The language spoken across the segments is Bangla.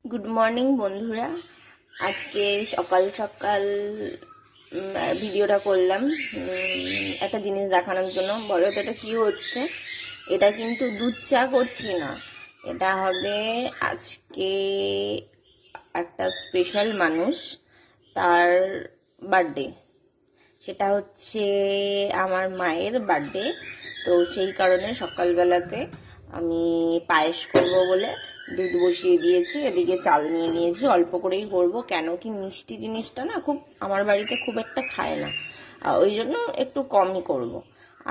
গুড মর্নিং বন্ধুরা। আজকে সকাল সকাল ভিডিওটা করলাম একটা জিনিস দেখানোর জন্য। বলো তো এটা কি হচ্ছে? এটা কিন্তু দুধ চা করছি না, এটা হবে আজকে একটা স্পেশাল মানুষ, তার বার্থডে। সেটা হচ্ছে আমার মায়ের বার্থডে। তো সেই কারণে সকালবেলাতে আমি পায়েস করব বলে দুধ বসিয়ে দিয়েছি, এদিকে চাল নিয়ে নিয়েছি। অল্প করেই করব, কেন কি মিষ্টি জিনিসটা না খুব আমার বাড়িতে খুব একটা খায় না, ওই জন্য একটু কমই করব।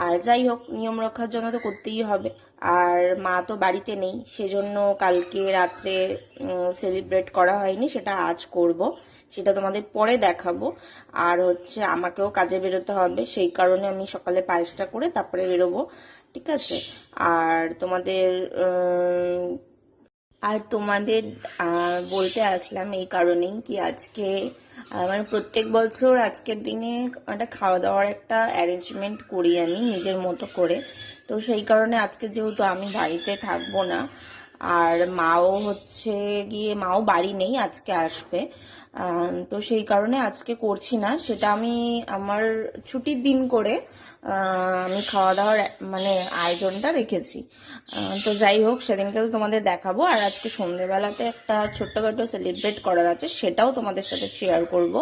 আর যাই হোক, নিয়ম রক্ষার জন্য তো করতেই হবে। আর মা তো বাড়িতে নেই, সেজন্য কালকে রাত্রে সেলিব্রেট করা হয়নি, সেটা আজ করব, সেটা তোমাদের পরে দেখাবো। আর হচ্ছে আমাকেও কাজে বেরোতে হবে, সেই কারণে আমি সকালে পায়েসটা করে তারপরে বেরোবো, ঠিক আছে? আর তোমাদের বলতে আসলাম এই কারণেই কি আজকে মানে প্রত্যেক বছর আজকের দিনে একটা খাওয়া দাওয়ার একটা অ্যারেঞ্জমেন্ট করি আমি নিজের মতো করে। তো সেই কারণে আজকে যেহেতু আমি বাড়িতে থাকবো না, আর মাও বাড়ি নেই, আজকে আসবে। তো সেই কারণে আজকে করছি না, সেটা আমি আমার ছুটির দিন করে আমি খাওয়া দাওয়ার মানে আয়োজনটা রেখেছি। তো যাই হোক, সেদিনকে তো তোমাদের দেখাবো। আর আজকে সন্ধ্যেবেলাতে একটা ছোট্টখাটো সেলিব্রেট করার আছে, সেটাও তোমাদের সাথে শেয়ার করব,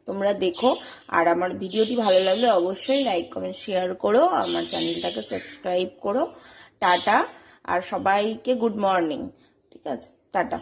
তোমরা দেখো। আর আমার ভিডিওটি ভালো লাগলে অবশ্যই লাইক কমেন্ট শেয়ার করো, আমার চ্যানেলটাকে সাবস্ক্রাইব করো। টাটা। আর সবাইকে গুড মর্নিং। ঠিক আছে, টাটা।